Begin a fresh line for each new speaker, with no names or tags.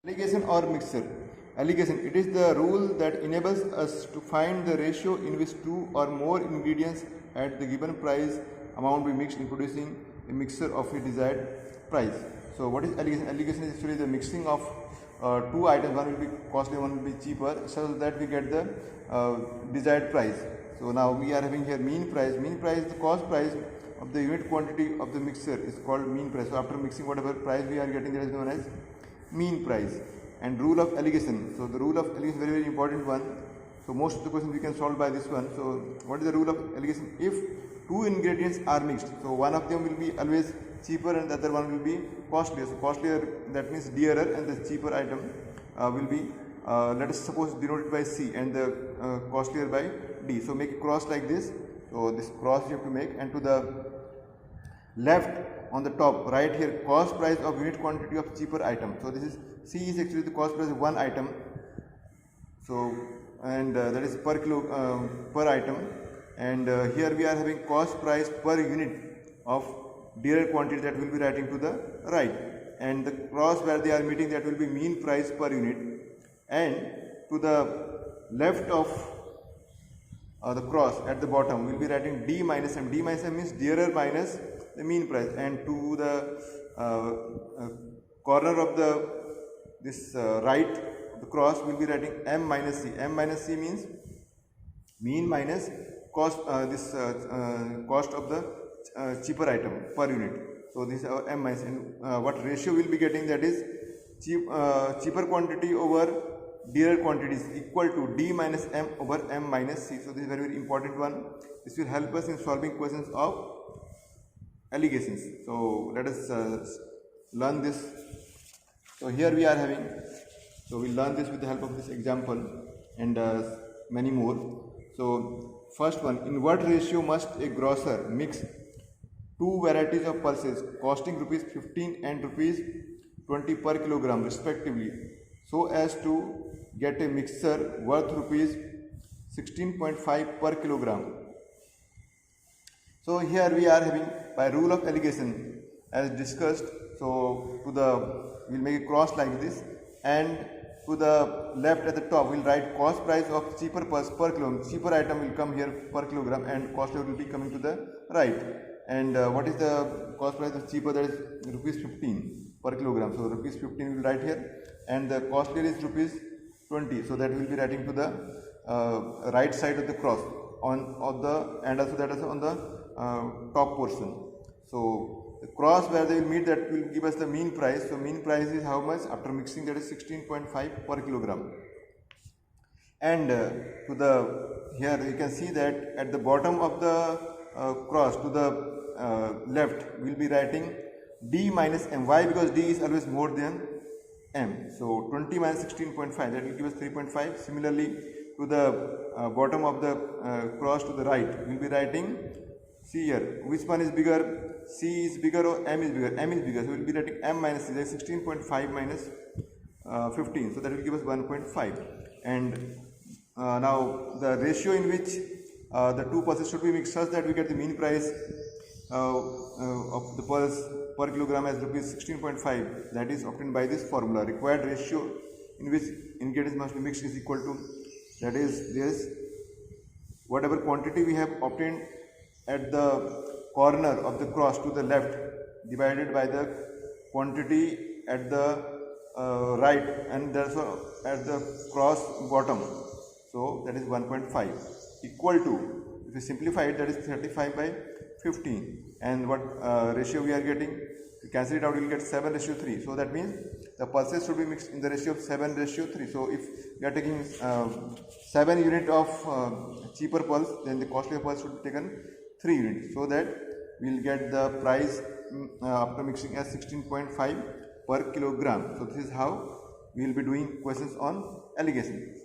Alligation or mixture. Alligation, it is the rule that enables us to find the ratio in which two or more ingredients at the given price amount be mixed in producing a mixture of a desired price. So what is alligation? Alligation is actually the mixing of two items, one will be costly, one will be cheaper, so that we get the desired price. So now we are having here mean price. Mean price, the cost price of the unit quantity of the mixture is called mean price. So after mixing whatever price we are getting, that is known as mean price. And rule of alligation. So the rule of alligation is very important one. So most of the questions we can solve by this one. So what is the rule of alligation? If two ingredients are mixed, so one of them will be always cheaper and the other one will be costlier. So costlier, that means dearer, and the cheaper item will be let us suppose denoted by C and the costlier by D. So make a cross like this. So this cross you have to make, and to the left on the top right here, cost price of unit quantity of cheaper item. So this is C is actually the cost price of one item. So and that is per kilo per item, and here we are having cost price per unit of dearer quantity, that will be writing to the right, and the cross where they are meeting, that will be mean price per unit, and to the left of the cross at the bottom we will be writing D minus M. D minus M means dearer minus the mean price, and to the corner of the this right the cross will be writing M minus C. M minus C means mean minus cost cost of the cheaper item per unit. So this is our M minus, and what ratio we will be getting, that is cheaper quantity over dearer quantity is equal to D minus M over M minus C. So this is very important one. This will help us in solving questions of allegations. So let us learn this. So here we are having, so we learn this with the help of this example and many more. So first one, in what ratio must a grocer mix two varieties of pulses costing rupees 15 and rupees 20 per kilogram respectively, so as to get a mixture worth rupees 16.5 per kilogram. So here we are having, by rule of alligation as discussed, so to the we'll make a cross like this, and to the left at the top we'll write cost price of cheaper pulse per kilogram. Cheaper item will come here per kilogram, and costlier will be coming to the right. And what is the cost price of cheaper? That is rupees 15 per kilogram. So rupees 15 will write here, and the costlier is rupees 20. So that will be writing to the right side of the cross on the, and also that is on the top portion. So the cross where they will meet, that will give us the mean price. So mean price is how much after mixing, that is 16.5 per kilogram. And to the here you can see that at the bottom of the cross to the left we will be writing D minus M. Why? Because D is always more than M. So 20 minus 16.5, that will give us 3.5. Similarly to the bottom of the cross to the right we will be writing, see here, which one is bigger? C is bigger or M is bigger? M is bigger. So we will be writing M minus C, that is 16.5 minus 15. So that will give us 1.5. And now the ratio in which the two pulses should be mixed such that we get the mean price of the pulse per kilogram as rupees 16.5, that is obtained by this formula. Required ratio in which ingredients must be mixed is equal to, that is this, whatever quantity we have obtained at the corner of the cross to the left divided by the quantity at the right, and also at the cross bottom. So that is 1.5 equal to, if we simplify it, that is 35 by 15. And what ratio we are getting? If you cancel it out, you will get 7:3. So that means the pulses should be mixed in the ratio of 7:3. So if we are taking 7 unit of cheaper pulse, then the costlier pulse should be taken 3 units, so that we will get the price after mixing as 16.5 per kilogram. So this is how we will be doing questions on alligation.